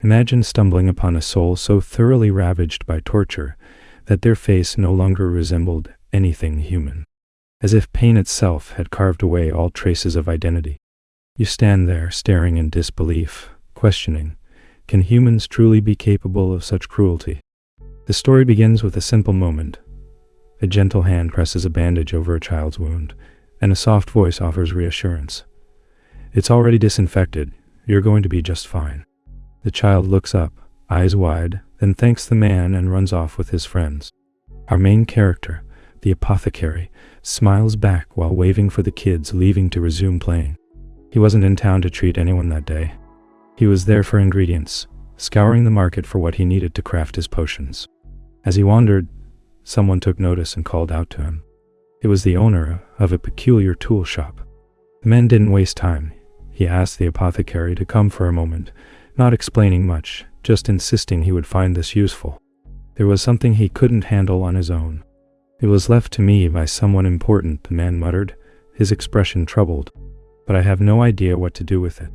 Imagine stumbling upon a soul so thoroughly ravaged by torture that their face no longer resembled anything human, as if pain itself had carved away all traces of identity. You stand there, staring in disbelief, questioning, can humans truly be capable of such cruelty? The story begins with a simple moment. A gentle hand presses a bandage over a child's wound, and a soft voice offers reassurance. It's already disinfected. You're going to be just fine. The child looks up, eyes wide, then thanks the man and runs off with his friends. Our main character, the apothecary, smiles back while waving for the kids leaving to resume playing. He wasn't in town to treat anyone that day. He was there for ingredients, scouring the market for what he needed to craft his potions. As he wandered, someone took notice and called out to him. It was the owner of a peculiar tool shop. The man didn't waste time. He asked the apothecary to come for a moment, not explaining much, just insisting he would find this useful. There was something he couldn't handle on his own. It was left to me by someone important, the man muttered, his expression troubled. But I have no idea what to do with it.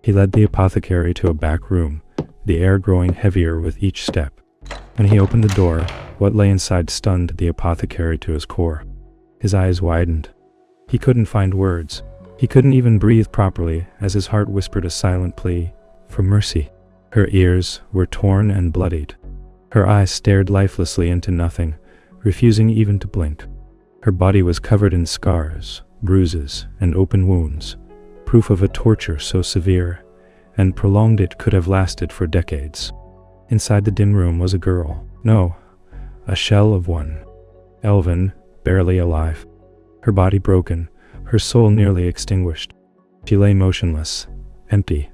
He led the apothecary to a back room, the air growing heavier with each step. When he opened the door, what lay inside stunned the apothecary to his core. His eyes widened. He couldn't find words. He couldn't even breathe properly as his heart whispered a silent plea for mercy. Her ears were torn and bloodied. Her eyes stared lifelessly into nothing, refusing even to blink. Her body was covered in scars, bruises, and open wounds, proof of a torture so severe and prolonged it could have lasted for decades. Inside the dim room was a girl. No, a shell of one. Elven, barely alive. Her body broken, her soul nearly extinguished. She lay motionless, empty,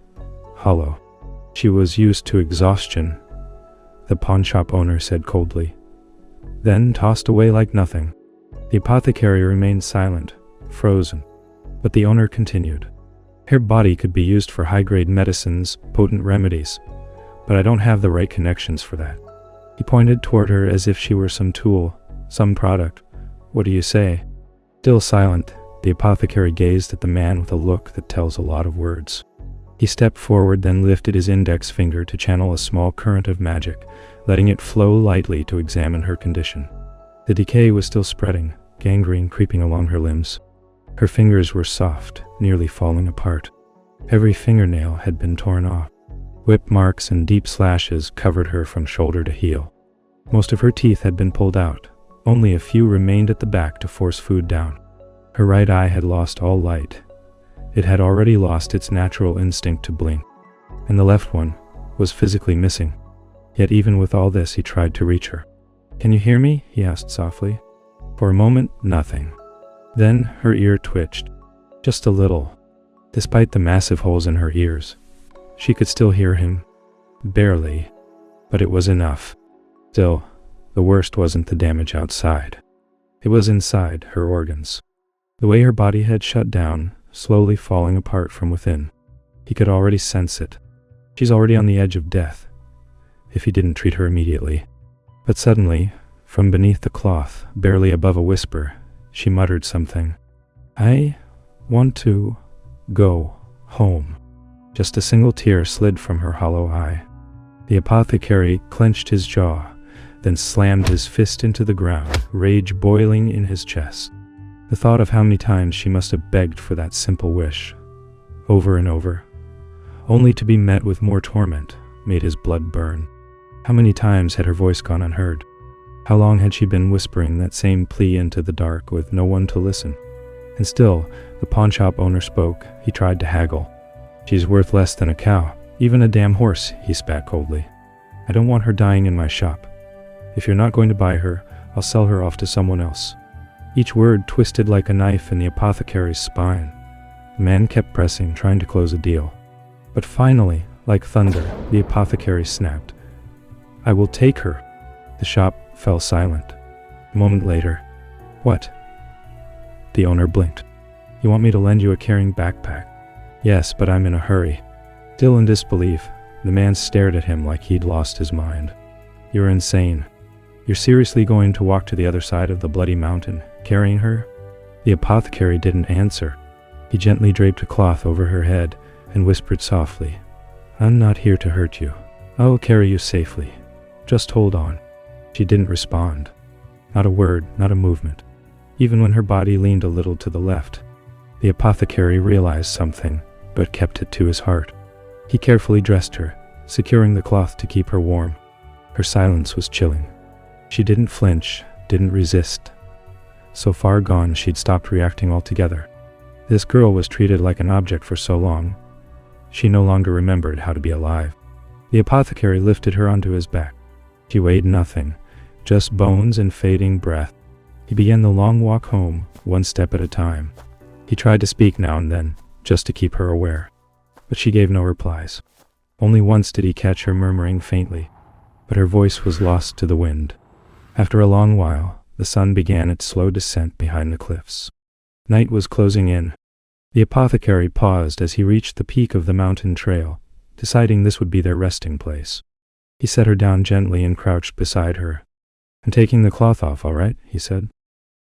hollow. She was used to exhaustion, the pawnshop owner said coldly. Then tossed away like nothing. The apothecary remained silent, frozen. But the owner continued. Her body could be used for high-grade medicines, potent remedies, but I don't have the right connections for that. He pointed toward her as if she were some tool, some product. What do you say? Still silent, the apothecary gazed at the man with a look that tells a lot of words. He stepped forward, then lifted his index finger to channel a small current of magic, letting it flow lightly to examine her condition. The decay was still spreading, gangrene creeping along her limbs. Her fingers were soft, nearly falling apart. Every fingernail had been torn off. Whip marks and deep slashes covered her from shoulder to heel. Most of her teeth had been pulled out. Only a few remained at the back to force food down. Her right eye had lost all light. It had already lost its natural instinct to blink. And the left one was physically missing. Yet even with all this, he tried to reach her. "Can you hear me?" he asked softly. For a moment, nothing. Then her ear twitched. Just a little. Despite the massive holes in her ears, she could still hear him. Barely. But it was enough. Still, the worst wasn't the damage outside. It was inside her organs. The way her body had shut down, slowly falling apart from within. He could already sense it. She's already on the edge of death, if he didn't treat her immediately. But suddenly, from beneath the cloth, barely above a whisper, she muttered something. "I want to go home." Just a single tear slid from her hollow eye. The apothecary clenched his jaw, then slammed his fist into the ground, rage boiling in his chest. The thought of how many times she must have begged for that simple wish, over and over, only to be met with more torment, made his blood burn. How many times had her voice gone unheard? How long had she been whispering that same plea into the dark with no one to listen? And still, the pawnshop owner spoke. He tried to haggle. "She's worth less than a cow, even a damn horse," he spat coldly. "I don't want her dying in my shop. If you're not going to buy her, I'll sell her off to someone else." Each word twisted like a knife in the apothecary's spine. The man kept pressing, trying to close a deal. But finally, like thunder, the apothecary snapped. "I will take her." The shop fell silent. A moment later, "What?" The owner blinked. "You want me to lend you a carrying backpack?" "Yes, but I'm in a hurry." Still in disbelief, the man stared at him like he'd lost his mind. "You're insane. You're seriously going to walk to the other side of the bloody mountain, carrying her?" The apothecary didn't answer. He gently draped a cloth over her head and whispered softly, "I'm not here to hurt you. I'll carry you safely. Just hold on." She didn't respond. Not a word, not a movement. Even when her body leaned a little to the left. The apothecary realized something, but kept it to his heart. He carefully dressed her, securing the cloth to keep her warm. Her silence was chilling. She didn't flinch, didn't resist. So far gone, she'd stopped reacting altogether. This girl was treated like an object for so long. She no longer remembered how to be alive. The apothecary lifted her onto his back. She weighed nothing, just bones and fading breath. He began the long walk home, one step at a time. He tried to speak now and then, just to keep her aware. But she gave no replies. Only once did he catch her murmuring faintly, but her voice was lost to the wind. After a long while, the sun began its slow descent behind the cliffs. Night was closing in. The apothecary paused as he reached the peak of the mountain trail, deciding this would be their resting place. He set her down gently and crouched beside her. "I'm taking the cloth off, all right?" he said.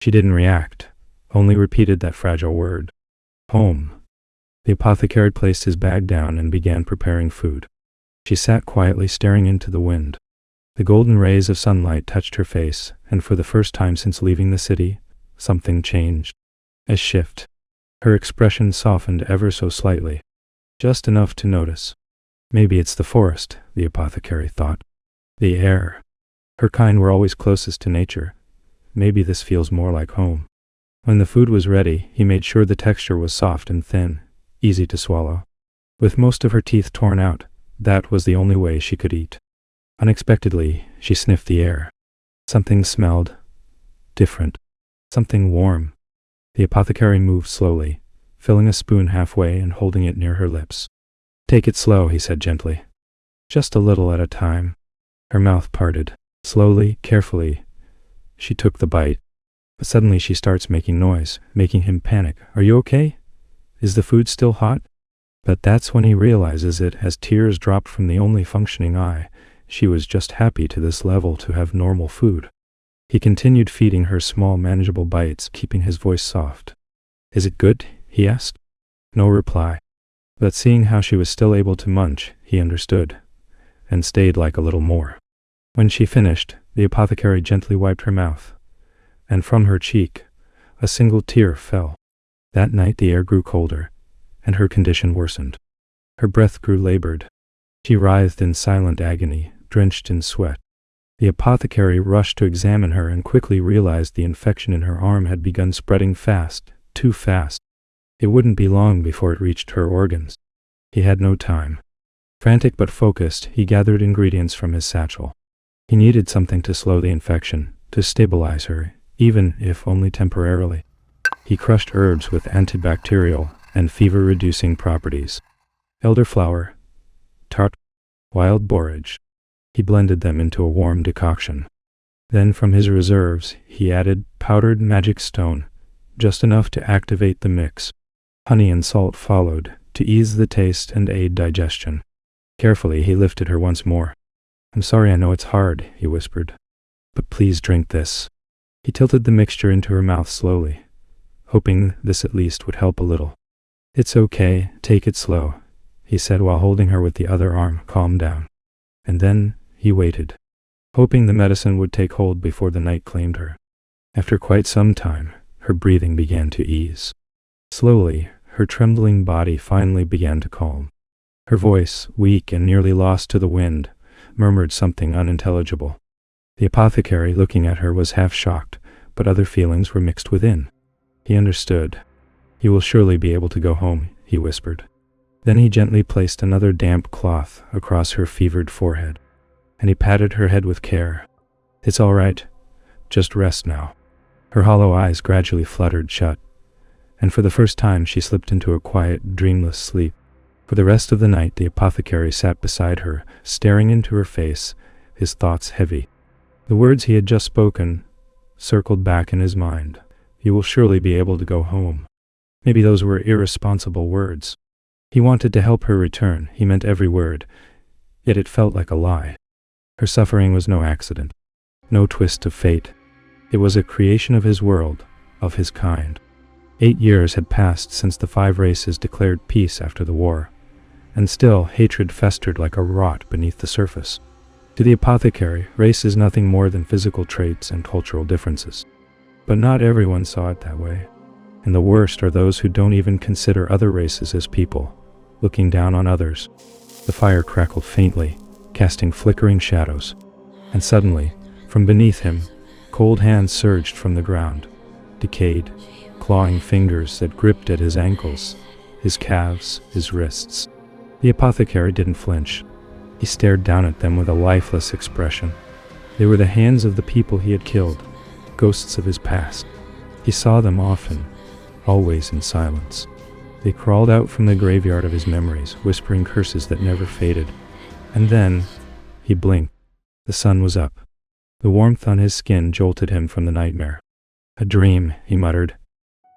She didn't react, only repeated that fragile word. "Home." The apothecary placed his bag down and began preparing food. She sat quietly staring into the wind. The golden rays of sunlight touched her face, and for the first time since leaving the city, something changed. A shift. Her expression softened ever so slightly, just enough to notice. Maybe it's the forest, the apothecary thought. The air. Her kind were always closest to nature. Maybe this feels more like home. When the food was ready, he made sure the texture was soft and thin, easy to swallow. With most of her teeth torn out, that was the only way she could eat. Unexpectedly, she sniffed the air. Something smelled different. Something warm. The apothecary moved slowly, filling a spoon halfway and holding it near her lips. "Take it slow," he said gently. "Just a little at a time." Her mouth parted. Slowly, carefully, she took the bite. But suddenly she starts making noise, making him panic. "Are you okay? Is the food still hot?" But that's when he realizes it as tears dropped from the only functioning eye. She was just happy to this level to have normal food. He continued feeding her small, manageable bites, keeping his voice soft. "Is it good?" he asked. No reply. But seeing how she was still able to munch, he understood, and stayed like a little more. When she finished, the apothecary gently wiped her mouth, and from her cheek, a single tear fell. That night the air grew colder, and her condition worsened. Her breath grew labored. She writhed in silent agony, drenched in sweat. The apothecary rushed to examine her and quickly realized the infection in her arm had begun spreading fast, too fast. It wouldn't be long before it reached her organs. He had no time. Frantic but focused, he gathered ingredients from his satchel. He needed something to slow the infection, to stabilize her, even if only temporarily. He crushed herbs with antibacterial and fever-reducing properties. Elderflower, tart, wild borage. He blended them into a warm decoction. Then from his reserves, he added powdered magic stone, just enough to activate the mix. Honey and salt followed, to ease the taste and aid digestion. Carefully, he lifted her once more. "I'm sorry, I know it's hard," he whispered. "But please drink this." He tilted the mixture into her mouth slowly, hoping this at least would help a little. "It's okay, take it slow," he said while holding her with the other arm. "Calm down." And then he waited, hoping the medicine would take hold before the night claimed her. After quite some time, her breathing began to ease. Slowly, her trembling body finally began to calm. Her voice, weak and nearly lost to the wind, murmured something unintelligible. The apothecary, looking at her, was half shocked, but other feelings were mixed within. He understood. "You will surely be able to go home," he whispered. Then he gently placed another damp cloth across her fevered forehead, and he patted her head with care. "It's all right. Just rest now." Her hollow eyes gradually fluttered shut, and for the first time she slipped into a quiet, dreamless sleep. For the rest of the night the apothecary sat beside her, staring into her face, his thoughts heavy. The words he had just spoken circled back in his mind. "You will surely be able to go home." Maybe those were irresponsible words. He wanted to help her return, he meant every word, yet it felt like a lie. Her suffering was no accident, no twist of fate. It was a creation of his world, of his kind. 8 years had passed since the 5 races declared peace after the war, And still, hatred festered like a rot beneath the surface. To the apothecary, race is nothing more than physical traits and cultural differences. But not everyone saw it that way. And the worst are those who don't even consider other races as people, looking down on others. The fire crackled faintly, casting flickering shadows. And suddenly, from beneath him, cold hands surged from the ground, decayed, clawing fingers that gripped at his ankles, his calves, his wrists. The apothecary didn't flinch. He stared down at them with a lifeless expression. They were the hands of the people he had killed, ghosts of his past. He saw them often, always in silence. They crawled out from the graveyard of his memories, whispering curses that never faded. And then, he blinked. The sun was up. The warmth on his skin jolted him from the nightmare. A dream, he muttered.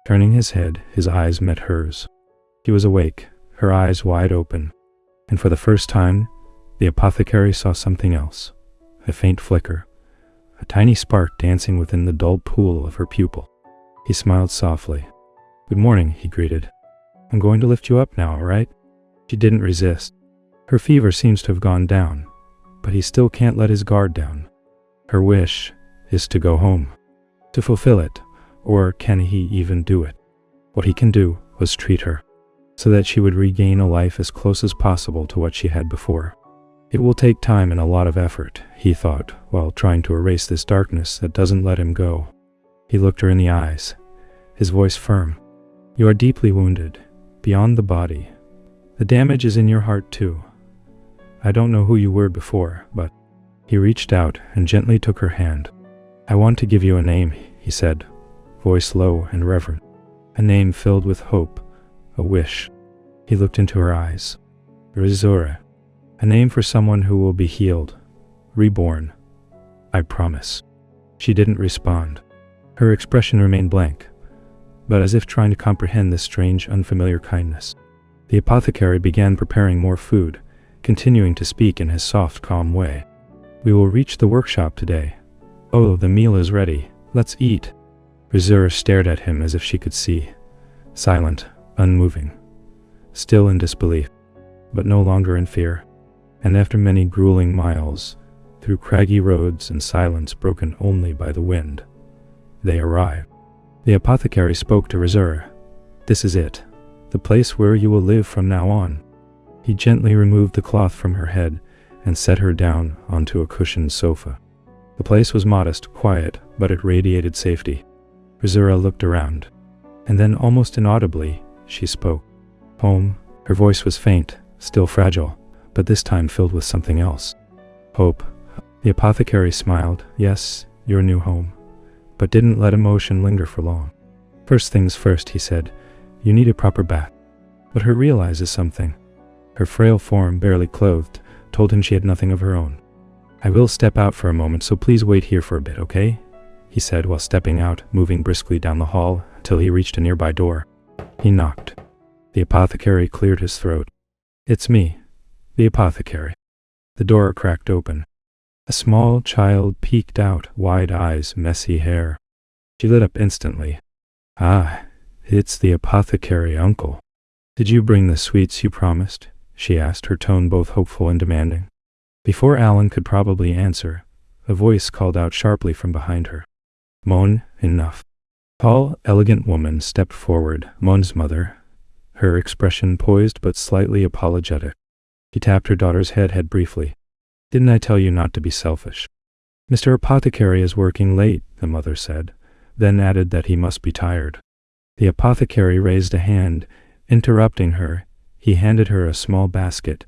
Turning his head, his eyes met hers. She was awake, her eyes wide open. And for the first time, the apothecary saw something else. A faint flicker. A tiny spark dancing within the dull pool of her pupil. He smiled softly. "Good morning," he greeted. "I'm going to lift you up now, all right?" She didn't resist. Her fever seems to have gone down, but he still can't let his guard down. Her wish is to go home. To fulfill it, or can he even do it? What he can do was treat her, so that she would regain a life as close as possible to what she had before. It will take time and a lot of effort, he thought, while trying to erase this darkness that doesn't let him go. He looked her in the eyes, his voice firm. "You are deeply wounded, beyond the body. The damage is in your heart too. I don't know who you were before, but..." He reached out and gently took her hand. "I want to give you a name," he said, voice low and reverent. A name filled with hope, a wish. He looked into her eyes. Rizura. A name for someone who will be healed, reborn. "I promise." She didn't respond. Her expression remained blank, but as if trying to comprehend this strange, unfamiliar kindness. The apothecary began preparing more food, continuing to speak in his soft, calm way. "We will reach the workshop today. Oh, the meal is ready. Let's eat." Rizura stared at him as if she could see. Silent, unmoving. Still in disbelief, but no longer in fear. And after many grueling miles, through craggy roads and silence broken only by the wind, they arrived. The apothecary spoke to Rizura. "This is it, the place where you will live from now on." He gently removed the cloth from her head and set her down onto a cushioned sofa. The place was modest, quiet, but it radiated safety. Rizura looked around, and then almost inaudibly, she spoke. "Home." Her voice was faint, still fragile, but this time filled with something else. "Hope." The apothecary smiled. "Yes, your new home," but didn't let emotion linger for long. "First things first," he said. "You need a proper bath." But her realizes something. Her frail form, barely clothed, told him she had nothing of her own. "I will step out for a moment, so please wait here for a bit, okay?" he said while stepping out, moving briskly down the hall until he reached a nearby door. He knocked. The apothecary cleared his throat. "It's me, the apothecary." The door cracked open. A small child peeked out, wide eyes, messy hair. She lit up instantly. "Ah, it's the apothecary uncle. Did you bring the sweets you promised?" she asked, her tone both hopeful and demanding. Before Alan could probably answer, a voice called out sharply from behind her. "Mon, enough." A tall, elegant woman stepped forward, Mon's mother, her expression poised but slightly apologetic. She tapped her daughter's head briefly. "Didn't I tell you not to be selfish?" "Mr. Apothecary is working late," the mother said, then added that he must be tired. The apothecary raised a hand, interrupting her. He handed her a small basket,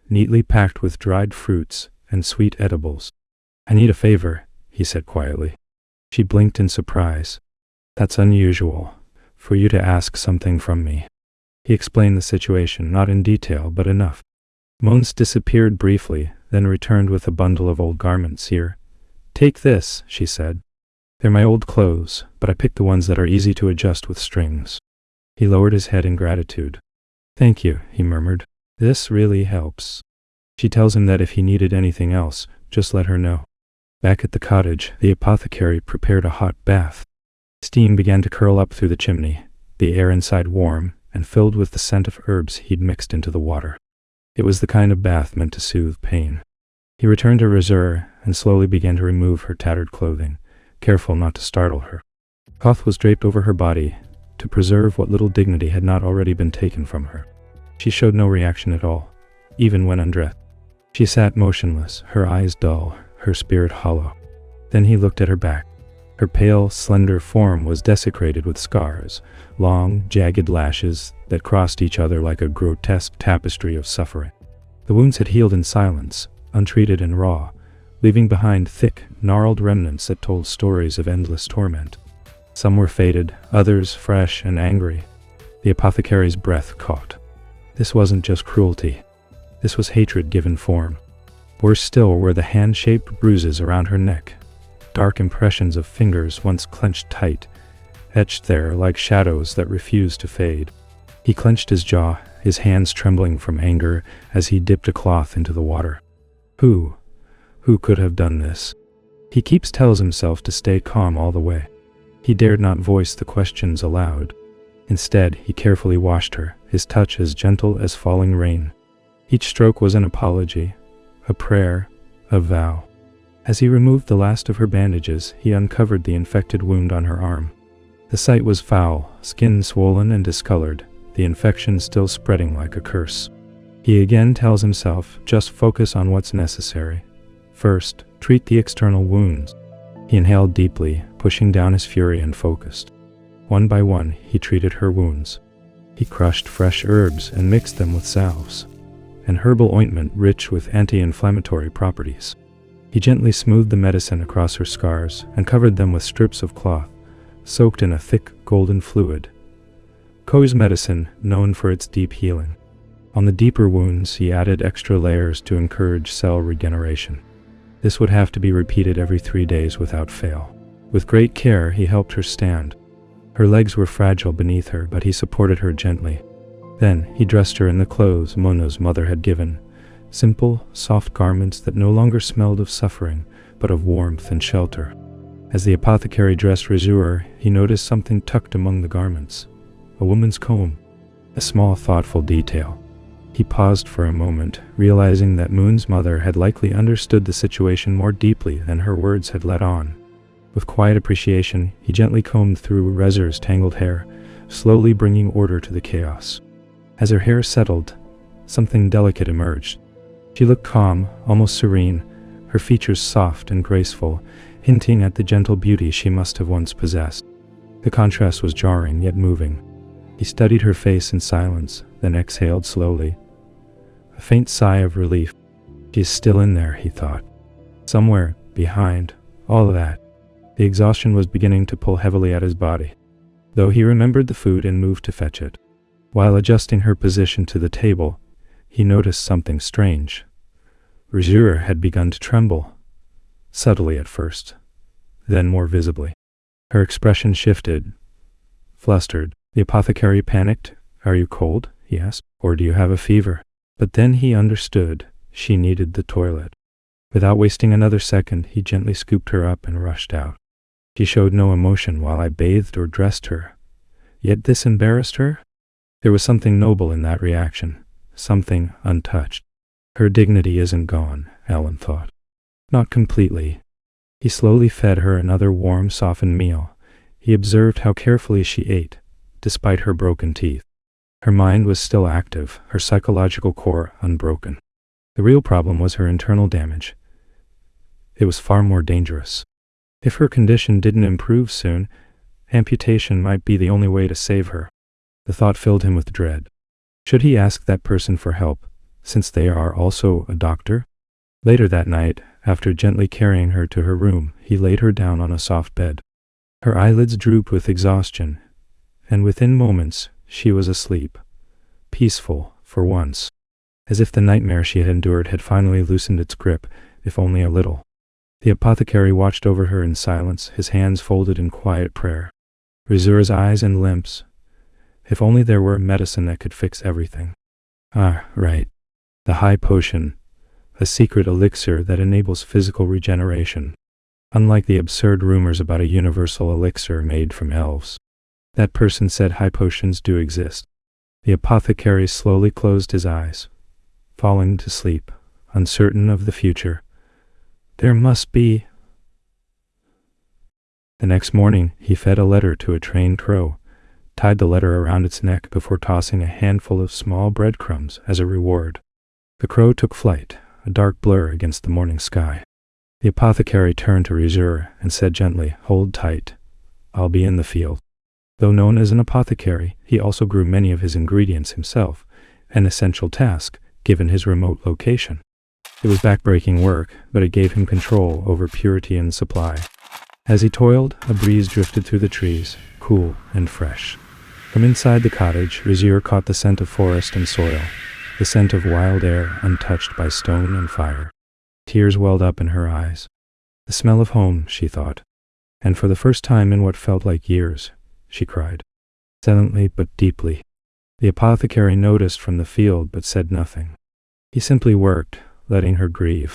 neatly packed with dried fruits and sweet edibles. "I need a favor," he said quietly. She blinked in surprise. "That's unusual, for you to ask something from me." He explained the situation, not in detail, but enough. Mons disappeared briefly, then returned with a bundle of old garments. "Here, take this," she said. "They're my old clothes, but I picked the ones that are easy to adjust with strings." He lowered his head in gratitude. "Thank you," he murmured. "This really helps." She tells him that if he needed anything else, just let her know. Back at the cottage, the apothecary prepared a hot bath. Steam began to curl up through the chimney, the air inside warm and filled with the scent of herbs he'd mixed into the water. It was the kind of bath meant to soothe pain. He returned to Resembled and slowly began to remove her tattered clothing, careful not to startle her. Cloth was draped over her body to preserve what little dignity had not already been taken from her. She showed no reaction at all, even when undressed. She sat motionless, her eyes dull, her spirit hollow. Then he looked at her back. Her pale, slender form was desecrated with scars, long, jagged lashes that crossed each other like a grotesque tapestry of suffering. The wounds had healed in silence, untreated and raw, leaving behind thick, gnarled remnants that told stories of endless torment. Some were faded, others fresh and angry. The apothecary's breath caught. This wasn't just cruelty. This was hatred given form. Worse still were the hand-shaped bruises around her neck, dark impressions of fingers once clenched tight, etched there like shadows that refused to fade. He clenched his jaw, his hands trembling from anger as he dipped a cloth into the water. Who could have done this? He tells himself to stay calm all the way. He dared not voice the questions aloud. Instead, he carefully washed her, his touch as gentle as falling rain. Each stroke was an apology, a prayer, a vow. As he removed the last of her bandages, he uncovered the infected wound on her arm. The sight was foul, skin swollen and discolored, the infection still spreading like a curse. He again tells himself, just focus on what's necessary. First, treat the external wounds. He inhaled deeply, pushing down his fury and focused. One by one, he treated her wounds. He crushed fresh herbs and mixed them with salves, an herbal ointment rich with anti-inflammatory properties. He gently smoothed the medicine across her scars and covered them with strips of cloth, soaked in a thick golden fluid. Ko's medicine, known for its deep healing. On the deeper wounds, he added extra layers to encourage cell regeneration. This would have to be repeated every 3 days without fail. With great care, he helped her stand. Her legs were fragile beneath her, but he supported her gently. Then he dressed her in the clothes Mona's mother had given, simple, soft garments that no longer smelled of suffering, but of warmth and shelter. As the apothecary dressed Resembled, he noticed something tucked among the garments. A woman's comb. A small, thoughtful detail. He paused for a moment, realizing that Moon's mother had likely understood the situation more deeply than her words had let on. With quiet appreciation, he gently combed through Resem's tangled hair, slowly bringing order to the chaos. As her hair settled, something delicate emerged. She looked calm, almost serene, her features soft and graceful, hinting at the gentle beauty she must have once possessed. The contrast was jarring, yet moving. He studied her face in silence, then exhaled slowly. A faint sigh of relief. She's still in there, he thought. Somewhere, behind, all of that. The exhaustion was beginning to pull heavily at his body, though he remembered the food and moved to fetch it. While adjusting her position to the table, he noticed something strange. Resembled had begun to tremble, subtly at first, then more visibly. Her expression shifted, flustered. The apothecary panicked. Are you cold? He asked. Or do you have a fever? But then he understood. She needed the toilet. Without wasting another second, he gently scooped her up and rushed out. She showed no emotion while I bathed or dressed her. Yet this embarrassed her? There was something noble in that reaction, something untouched. Her dignity isn't gone, Ellen thought. Not completely. He slowly fed her another warm, softened meal. He observed how carefully she ate, despite her broken teeth. Her mind was still active, her psychological core unbroken. The real problem was her internal damage. It was far more dangerous. If her condition didn't improve soon, amputation might be the only way to save her. The thought filled him with dread. Should he ask that person for help, since they are also a doctor? Later that night, after gently carrying her to her room, he laid her down on a soft bed. Her eyelids drooped with exhaustion, and within moments she was asleep, peaceful for once, as if the nightmare she had endured had finally loosened its grip, if only a little. The apothecary watched over her in silence, his hands folded in quiet prayer. Resembled's eyes and lips. If only there were medicine that could fix everything. Ah, right. The high potion, a secret elixir that enables physical regeneration, unlike the absurd rumors about a universal elixir made from elves. That person said high potions do exist. The apothecary slowly closed his eyes. falling to sleep, uncertain of the future. There must be. The next morning, he fed a letter to a trained crow, tied the letter around its neck before tossing a handful of small breadcrumbs as a reward. The crow took flight, a dark blur against the morning sky. The apothecary turned to Rizur and said gently, "Hold tight. I'll be in the field." Though known as an apothecary, he also grew many of his ingredients himself, an essential task, given his remote location. It was backbreaking work, but it gave him control over purity and supply. As he toiled, a breeze drifted through the trees, cool and fresh. From inside the cottage, Rizur caught the scent of forest and soil, the scent of wild air untouched by stone and fire. Tears welled up in her eyes. The smell of home, she thought. And for the first time in what felt like years, she cried. Silently but deeply. The apothecary noticed from the field but said nothing. He simply worked, letting her grieve.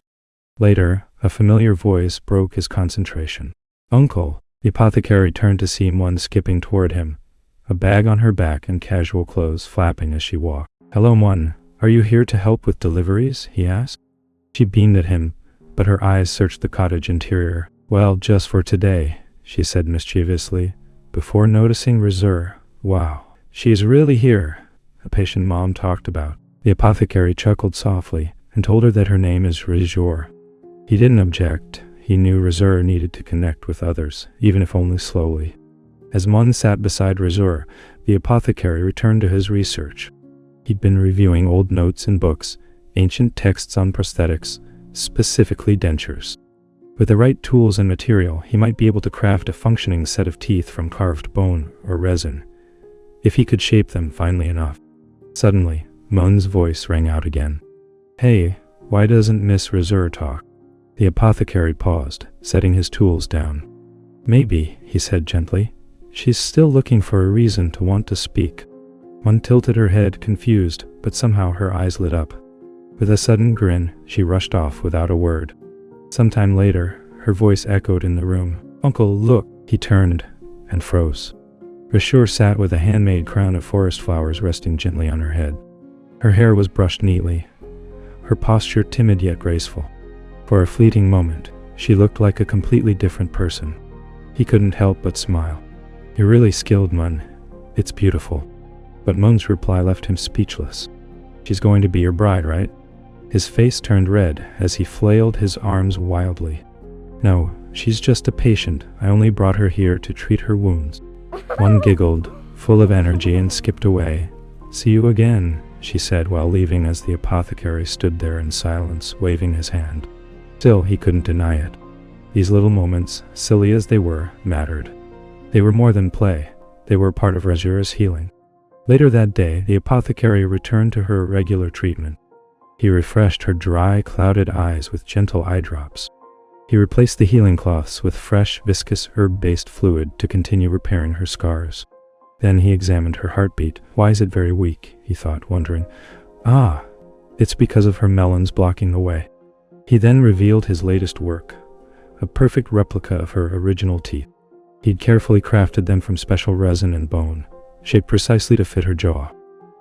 Later, a familiar voice broke his concentration. "Uncle!" The apothecary turned to see one skipping toward him, a bag on her back and casual clothes flapping as she walked. "Hello, Mon. Are you here to help with deliveries?" he asked. She beamed at him, but her eyes searched the cottage interior. "Well, just for today," she said mischievously, before noticing Rizur. "Wow, she's really here," a patient mom talked about. The apothecary chuckled softly and told her that her name is Rizur. He didn't object. He knew Rizur needed to connect with others, even if only slowly. As Mon sat beside Rizur, the apothecary returned to his research. He'd been reviewing old notes and books, ancient texts on prosthetics, specifically dentures. With the right tools and material, he might be able to craft a functioning set of teeth from carved bone or resin, if he could shape them finely enough. Suddenly, Mon's voice rang out again. "Hey, why doesn't Miss Rizur talk?" The apothecary paused, setting his tools down. "Maybe," he said gently, "she's still looking for a reason to want to speak." Mon tilted her head, confused, but somehow her eyes lit up. With a sudden grin, she rushed off without a word. Sometime later, her voice echoed in the room. "Uncle, look!" He turned and froze. Rizur sat with a handmade crown of forest flowers resting gently on her head. Her hair was brushed neatly, her posture timid yet graceful. For a fleeting moment, she looked like a completely different person. He couldn't help but smile. "You're really skilled, Mon. It's beautiful." But Mon's reply left him speechless. "She's going to be your bride, right?" His face turned red as he flailed his arms wildly. "No, she's just a patient. I only brought her here to treat her wounds." Mon giggled, full of energy, and skipped away. "See you again," she said while leaving as the apothecary stood there in silence, waving his hand. Still, he couldn't deny it. These little moments, silly as they were, mattered. They were more than play. They were part of Rizur's healing. Later that day, the apothecary returned to her regular treatment. He refreshed her dry, clouded eyes with gentle eye drops. He replaced the healing cloths with fresh, viscous herb-based fluid to continue repairing her scars. Then he examined her heartbeat. "Why is it very weak?" he thought, wondering. "Ah, it's because of her melons blocking the way." He then revealed his latest work, a perfect replica of her original teeth. He'd carefully crafted them from special resin and bone, shaped precisely to fit her jaw.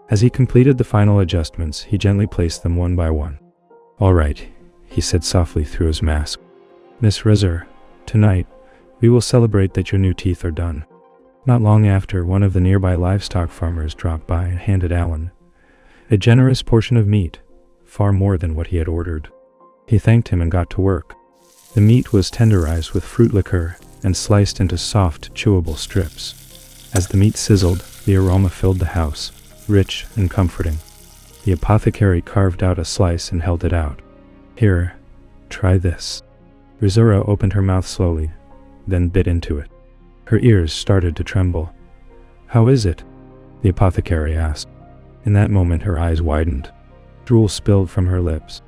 As he completed the final adjustments, he gently placed them one by one. "All right," he said softly through his mask. "Miss Rizur, tonight, we will celebrate that your new teeth are done." Not long after, one of the nearby livestock farmers dropped by and handed Alan a generous portion of meat, far more than what he had ordered. He thanked him and got to work. The meat was tenderized with fruit liquor and sliced into soft, chewable strips. As the meat sizzled, the aroma filled the house, rich and comforting. The apothecary carved out a slice and held it out. "Here, try this." Rizur opened her mouth slowly, then bit into it. Her ears started to tremble. "How is it?" the apothecary asked. In that moment, her eyes widened. Drool spilled from her lips.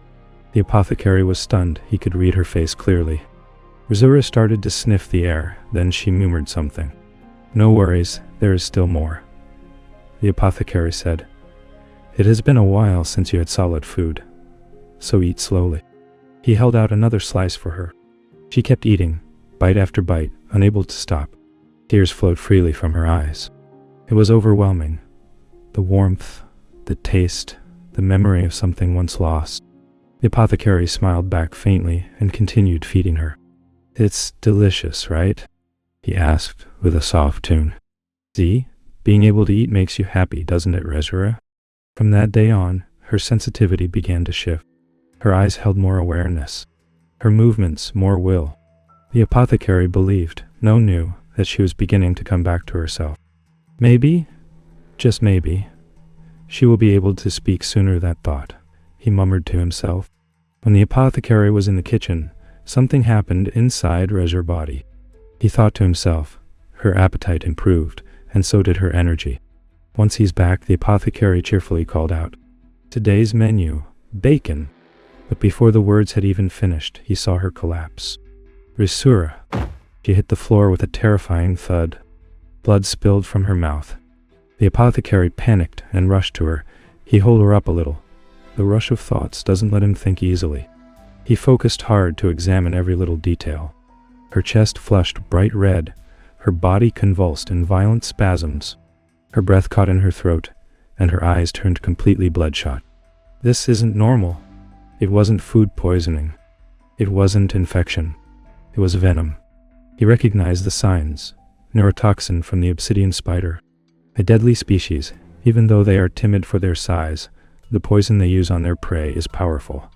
The apothecary was stunned. He could read her face clearly. Rizur started to sniff the air, then she murmured something. "No worries, there is still more," the apothecary said. "It has been a while since you had solid food, so eat slowly." He held out another slice for her. She kept eating, bite after bite, unable to stop. Tears flowed freely from her eyes. It was overwhelming. The warmth, the taste, the memory of something once lost. The apothecary smiled back faintly and continued feeding her. "It's delicious, right?" he asked with a soft tune. "See? Being able to eat makes you happy, doesn't it, Rezura?" From that day on, her sensitivity began to shift. Her eyes held more awareness. Her movements more will. The apothecary believed, knew, that she was beginning to come back to herself. Maybe, just maybe, she will be able to speak sooner, that thought, he murmured to himself. When the apothecary was in the kitchen, something happened inside Rezura's body. He thought to himself, her appetite improved, and so did her energy. Once he's back, the apothecary cheerfully called out, "Today's menu, bacon." But before the words had even finished, he saw her collapse. "Rezura!" She hit the floor with a terrifying thud. Blood spilled from her mouth. The apothecary panicked and rushed to her. He held her up a little. The rush of thoughts doesn't let him think easily. He focused hard to examine every little detail. Her chest flushed bright red, her body convulsed in violent spasms. Her breath caught in her throat, and her eyes turned completely bloodshot. This isn't normal. It wasn't food poisoning. It wasn't infection. It was venom. He recognized the signs. Neurotoxin from the obsidian spider. A deadly species, even though they are timid for their size, the poison they use on their prey is powerful,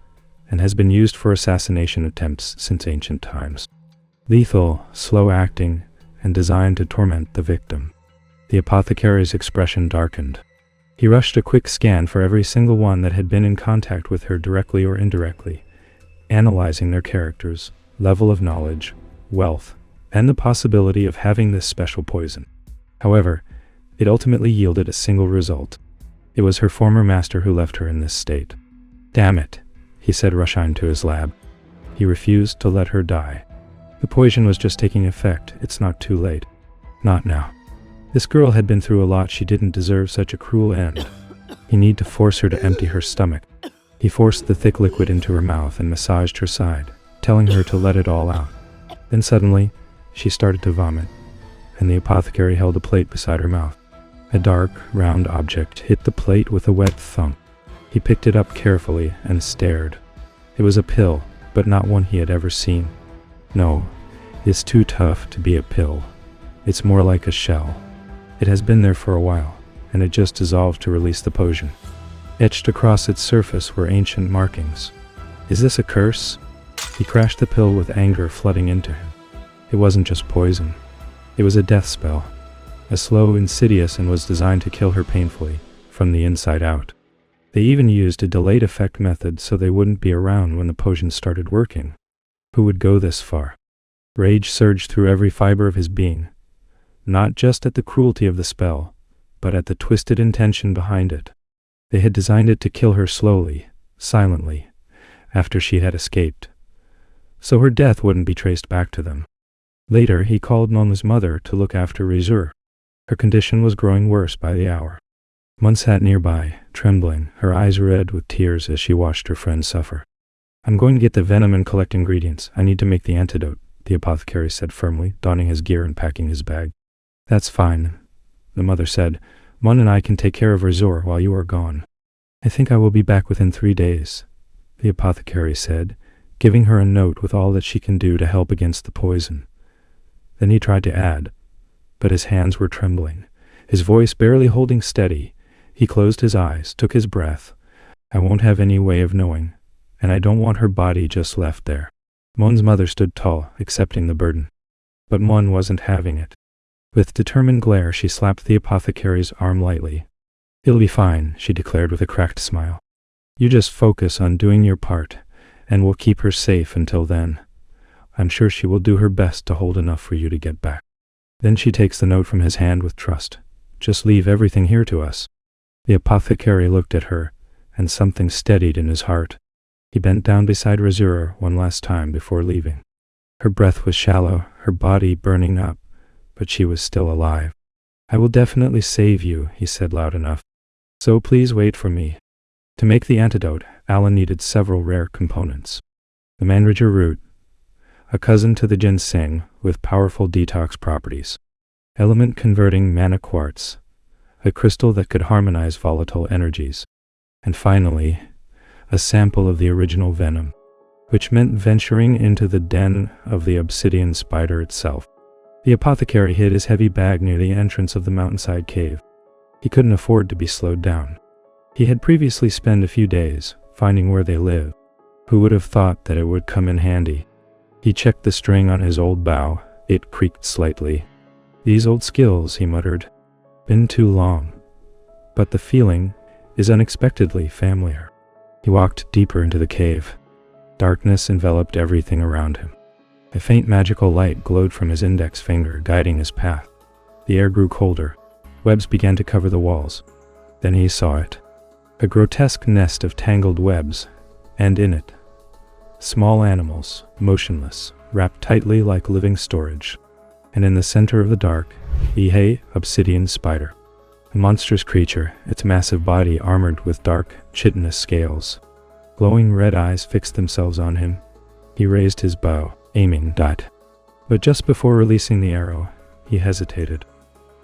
and has been used for assassination attempts since ancient times. Lethal, slow-acting, and designed to torment the victim. The apothecary's expression darkened. He rushed a quick scan for every single one that had been in contact with her directly or indirectly, analyzing their characters, level of knowledge, wealth, and the possibility of having this special poison. However, it ultimately yielded a single result. It was her former master who left her in this state. "Damn it," he said, rushing to his lab. He refused to let her die. The poison was just taking effect. It's not too late. Not now. This girl had been through a lot. She didn't deserve such a cruel end. He needed to force her to empty her stomach. He forced the thick liquid into her mouth and massaged her side, telling her to let it all out. Then suddenly, she started to vomit, and the apothecary held a plate beside her mouth. A dark, round object hit the plate with a wet thump. He picked it up carefully and stared. It was a pill, but not one he had ever seen. No, it's too tough to be a pill. It's more like a shell. It has been there for a while, and it just dissolved to release the potion. Etched across its surface were ancient markings. Is this a curse? He crashed the pill with anger flooding into him. It wasn't just poison. It was a death spell. A slow, insidious, and was designed to kill her painfully, from the inside out. They even used a delayed effect method so they wouldn't be around when the potion started working. Who would go this far? Rage surged through every fiber of his being, not just at the cruelty of the spell, but at the twisted intention behind it. They had designed it to kill her slowly, silently, after she had escaped, so her death wouldn't be traced back to them. Later, he called Mon's mother to look after Rezura. Her condition was growing worse by the hour. Mon sat nearby, trembling, her eyes red with tears as she watched her friend suffer. "I'm going to get the venom and collect ingredients. I need to make the antidote," the apothecary said firmly, donning his gear and packing his bag. "That's fine," the mother said. "Mon and I can take care of Rezura while you are gone." "I think I will be back within 3 days," the apothecary said, giving her a note with all that she can do to help against the poison. Then he tried to add, but his hands were trembling, his voice barely holding steady. He closed his eyes, took his breath. "I won't have any way of knowing, and I don't want her body just left there." Mon's mother stood tall, accepting the burden. But Mon wasn't having it. With determined glare, she slapped the apothecary's arm lightly. "It'll be fine," she declared with a cracked smile. "You just focus on doing your part, and we'll keep her safe until then. I'm sure she will do her best to hold enough for you to get back." Then she takes the note from his hand with trust. "Just leave everything here to us." The apothecary looked at her, and something steadied in his heart. He bent down beside Rezura one last time before leaving. Her breath was shallow, her body burning up, but she was still alive. "I will definitely save you," he said loud enough. "So please wait for me." To make the antidote, Alan needed several rare components. The mandragora root, a cousin to the ginseng with powerful detox properties. Element-converting mana quartz, a crystal that could harmonize volatile energies. And finally, a sample of the original venom, which meant venturing into the den of the obsidian spider itself. The apothecary hid his heavy bag near the entrance of the mountainside cave. He couldn't afford to be slowed down. He had previously spent a few days finding where they lived. Who would have thought that it would come in handy? He checked the string on his old bow. It creaked slightly. "These old skills," he muttered. "Been too long." But the feeling is unexpectedly familiar. He walked deeper into the cave. Darkness enveloped everything around him. A faint magical light glowed from his index finger, guiding his path. The air grew colder. Webs began to cover the walls. Then he saw it. A grotesque nest of tangled webs, and in it, small animals, motionless, wrapped tightly like living storage. And in the center of the dark, a obsidian spider. A monstrous creature, its massive body armored with dark, chitinous scales. Glowing red eyes fixed themselves on him. He raised his bow, aiming. But just before releasing the arrow, he hesitated.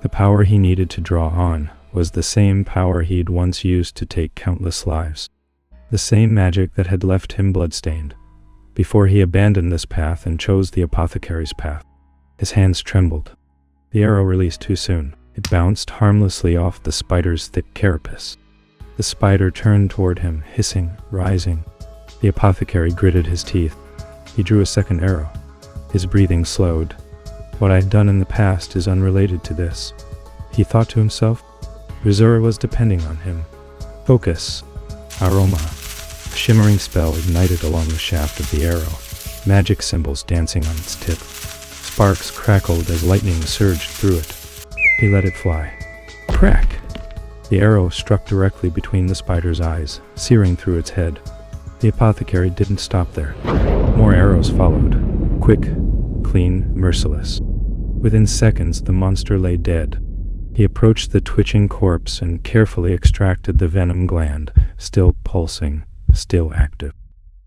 The power he needed to draw on was the same power he'd once used to take countless lives. The same magic that had left him bloodstained. Before he abandoned this path and chose the apothecary's path, his hands trembled. The arrow released too soon. It bounced harmlessly off the spider's thick carapace. The spider turned toward him, hissing, rising. The apothecary gritted his teeth. He drew a second arrow. His breathing slowed. What I'd done in the past is unrelated to this, he thought to himself. Rizura was depending on him. Focus. Aroma. A shimmering spell ignited along the shaft of the arrow, magic symbols dancing on its tip. Sparks crackled as lightning surged through it. He let it fly. Crack! The arrow struck directly between the spider's eyes, searing through its head. The apothecary didn't stop there. More arrows followed. Quick, clean, merciless. Within seconds, the monster lay dead. He approached the twitching corpse and carefully extracted the venom gland, still pulsing, still active.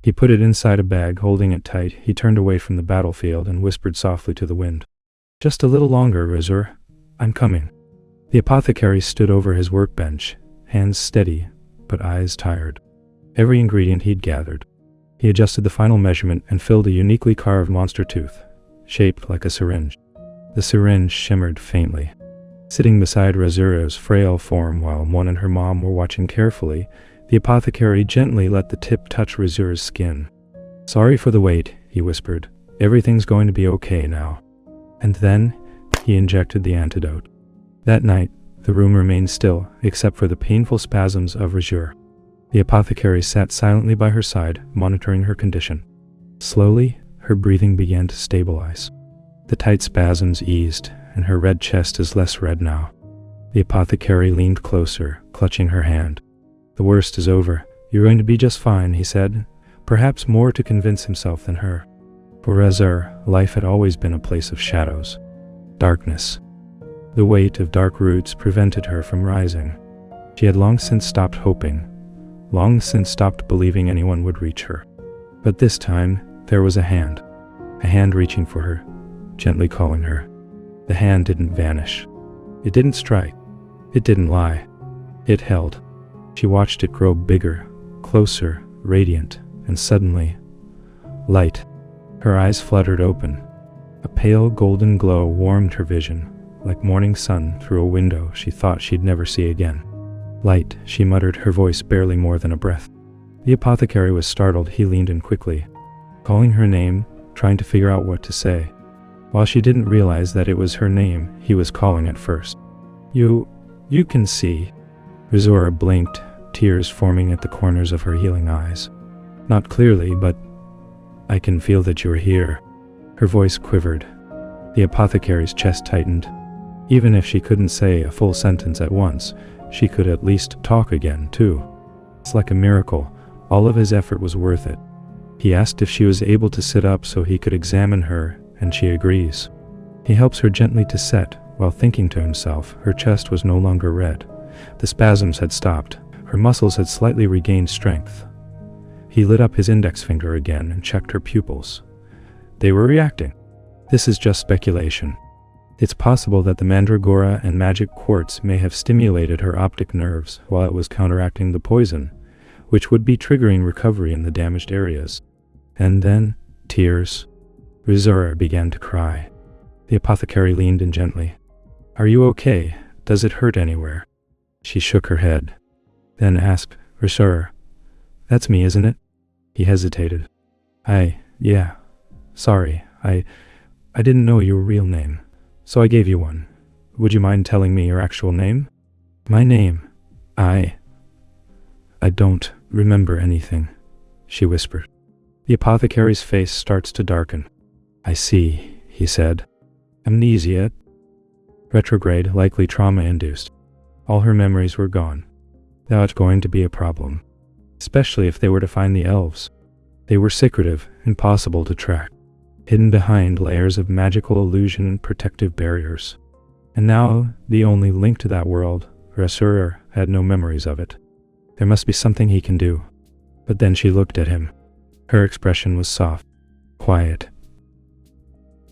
He put it inside a bag, holding it tight. He turned away from the battlefield and whispered softly to the wind. Just a little longer, Rizur. I'm coming. The apothecary stood over his workbench, hands steady, but eyes tired. Every ingredient he'd gathered. He adjusted the final measurement and filled a uniquely carved monster tooth, shaped like a syringe. The syringe shimmered faintly. Sitting beside Razura's frail form while Mon and her mom were watching carefully, the apothecary gently let the tip touch Razura's skin. Sorry for the wait, he whispered. Everything's going to be okay now. And then he injected the antidote. That night, the room remained still, except for the painful spasms of Razur. The apothecary sat silently by her side, monitoring her condition. Slowly, her breathing began to stabilize. The tight spasms eased, and her red chest is less red now. The apothecary leaned closer, clutching her hand. The worst is over. You're going to be just fine, he said, perhaps more to convince himself than her. For Razur, life had always been a place of shadows. Darkness. The weight of dark roots prevented her from rising. She had long since stopped hoping, long since stopped believing anyone would reach her. But this time, there was a hand reaching for her, gently calling her. The hand didn't vanish. It didn't strike. It didn't lie. It held. She watched it grow bigger, closer, radiant, and suddenly, light. Her eyes fluttered open. A pale golden glow warmed her vision, like morning sun through a window she thought she'd never see again. Light, she muttered, her voice barely more than a breath. The apothecary was startled. He leaned in quickly, calling her name, trying to figure out what to say. While she didn't realize that it was her name he was calling at first. You can see. Rizura blinked, tears forming at the corners of her healing eyes. Not clearly, but I can feel that you're here. Her voice quivered. The apothecary's chest tightened. Even if she couldn't say a full sentence at once, she could at least talk again, too. It's like a miracle. All of his effort was worth it. He asked if she was able to sit up so he could examine her, and she agrees. He helps her gently to set, while thinking to himself, her chest was no longer red. The spasms had stopped. Her muscles had slightly regained strength. He lit up his index finger again and checked her pupils. They were reacting. This is just speculation. It's possible that the mandragora and magic quartz may have stimulated her optic nerves while it was counteracting the poison, which would be triggering recovery in the damaged areas. And then, tears. Rizura began to cry. The apothecary leaned in gently. "Are you okay? Does it hurt anywhere?" She shook her head, then asked, "Rizura, that's me, isn't it?" He hesitated. Yeah. Sorry, I didn't know your real name, so I gave you one. Would you mind telling me your actual name?" "My name? I don't remember anything," she whispered. The apothecary's face starts to darken. "I see," he said. "Amnesia? Retrograde, likely trauma-induced. All her memories were gone. That's going to be a problem, especially if they were to find the elves. They were secretive, impossible to track, hidden behind layers of magical illusion and protective barriers. And now, the only link to that world, Rizura, had no memories of it. There must be something he can do. But then she looked at him. Her expression was soft, quiet.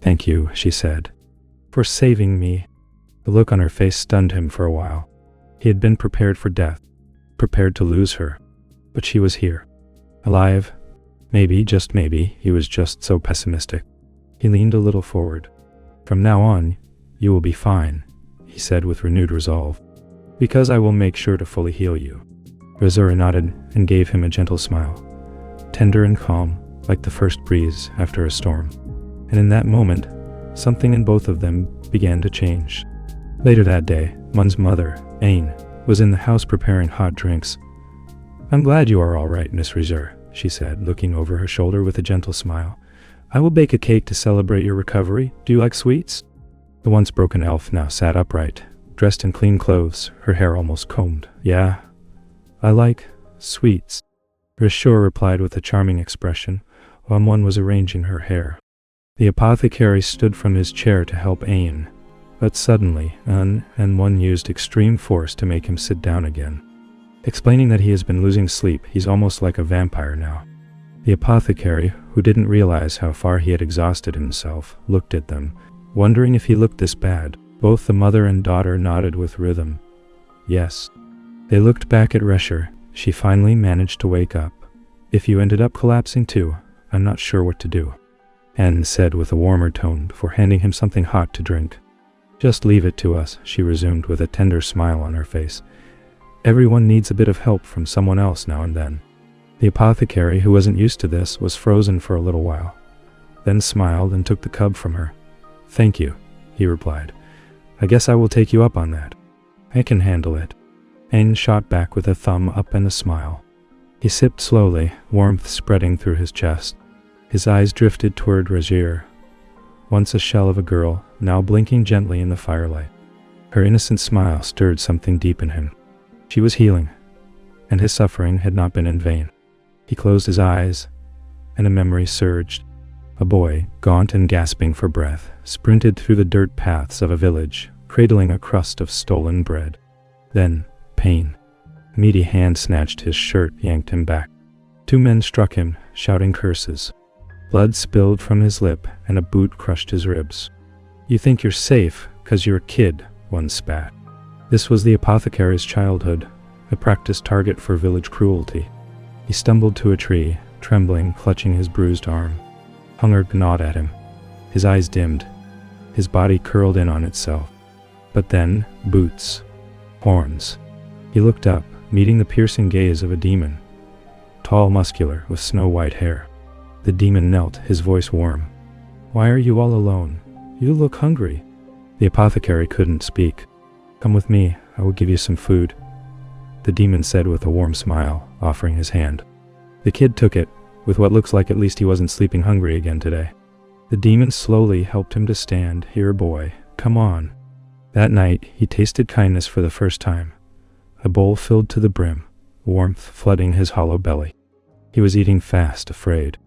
"Thank you," she said, "for saving me." The look on her face stunned him for a while. He had been prepared for death, prepared to lose her. But she was here, alive. Maybe, just maybe, he was just so pessimistic. He leaned a little forward. "From now on, you will be fine," he said with renewed resolve, "because I will make sure to fully heal you." Rizura nodded and gave him a gentle smile, tender and calm, like the first breeze after a storm. And in that moment, something in both of them began to change. Later that day, Mun's mother, Ain, was in the house preparing hot drinks. "I'm glad you are all right, Miss Rizura," she said, looking over her shoulder with a gentle smile. "I will bake a cake to celebrate your recovery. Do you like sweets?" The once broken elf now sat upright, dressed in clean clothes, her hair almost combed. "Yeah, I like sweets," Rizura replied with a charming expression, while Mun was arranging her hair. The apothecary stood from his chair to help Ain, but suddenly, and Mun used extreme force to make him sit down again, explaining that he has been losing sleep. He's almost like a vampire now. The apothecary, who didn't realize how far he had exhausted himself, looked at them, wondering if he looked this bad. Both the mother and daughter nodded with rhythm. Yes. They looked back at Resher. She finally managed to wake up. "If you ended up collapsing too, I'm not sure what to do," Anne said with a warmer tone before handing him something hot to drink. "Just leave it to us," she resumed with a tender smile on her face. "Everyone needs a bit of help from someone else now and then." The apothecary, who wasn't used to this, was frozen for a little while, then smiled and took the cub from her. "Thank you," he replied. "I guess I will take you up on that. I can handle it." Ain shot back with a thumb up and a smile. He sipped slowly, warmth spreading through his chest. His eyes drifted toward Rizura, once a shell of a girl, now blinking gently in the firelight. Her innocent smile stirred something deep in him. She was healing, and his suffering had not been in vain. He closed his eyes, and a memory surged. A boy, gaunt and gasping for breath, sprinted through the dirt paths of a village, cradling a crust of stolen bread. Then, pain. A meaty hand snatched his shirt, yanked him back. Two men struck him, shouting curses. Blood spilled from his lip, and a boot crushed his ribs. "You think you're safe, 'cause you're a kid," one spat. This was the apothecary's childhood, a practiced target for village cruelty. He stumbled to a tree, trembling, clutching his bruised arm. Hunger gnawed at him. His eyes dimmed. His body curled in on itself. But then, boots. Horns. He looked up, meeting the piercing gaze of a demon. Tall, muscular, with snow-white hair. The demon knelt, his voice warm. "Why are you all alone? You look hungry." The apothecary couldn't speak. "Come with me, I will give you some food," the demon said with a warm smile, offering his hand. The kid took it, with what looks like at least he wasn't sleeping hungry again today. The demon slowly helped him to stand. "Here, boy, come on." That night, he tasted kindness for the first time. A bowl filled to the brim, warmth flooding his hollow belly. He was eating fast, afraid.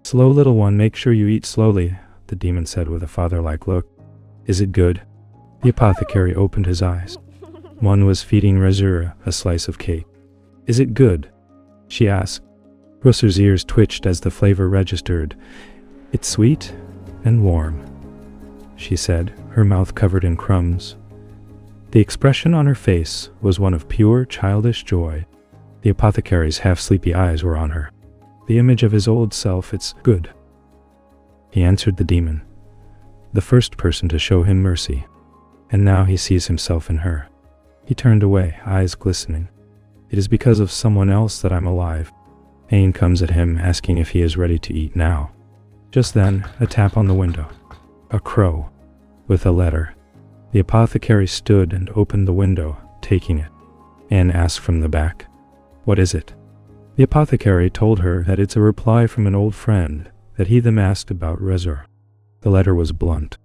"Slow, little one, make sure you eat slowly," the demon said with a father-like look. "Is it good?" The apothecary opened his eyes. One was feeding Rizura a slice of cake. "Is it good?" she asked. Rizura's ears twitched as the flavor registered. "It's sweet and warm," she said, her mouth covered in crumbs. The expression on her face was one of pure, childish joy. The apothecary's half-sleepy eyes were on her. The image of his old self, it's good. He answered the demon, the first person to show him mercy, and now he sees himself in her. He turned away, eyes glistening. It is because of someone else that I'm alive. Pain comes at him, asking if he is ready to eat now. Just then, a tap on the window. A crow, with a letter. The apothecary stood and opened the window, taking it. Anne asked from the back, "What is it?" The apothecary told her that it's a reply from an old friend that he them asked about Rezor. The letter was blunt.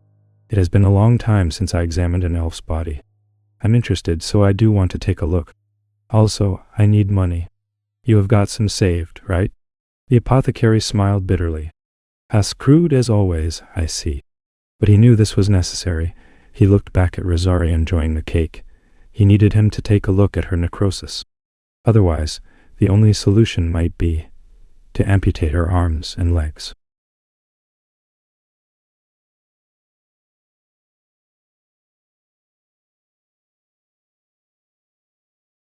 "It has been a long time since I examined an elf's body. I'm interested, so I do want to take a look. Also, I need money. You have got some saved, right?" The apothecary smiled bitterly. "As crude as always, I see." But he knew this was necessary. He looked back at Rezari enjoying the cake. He needed him to take a look at her necrosis. Otherwise, the only solution might be to amputate her arms and legs.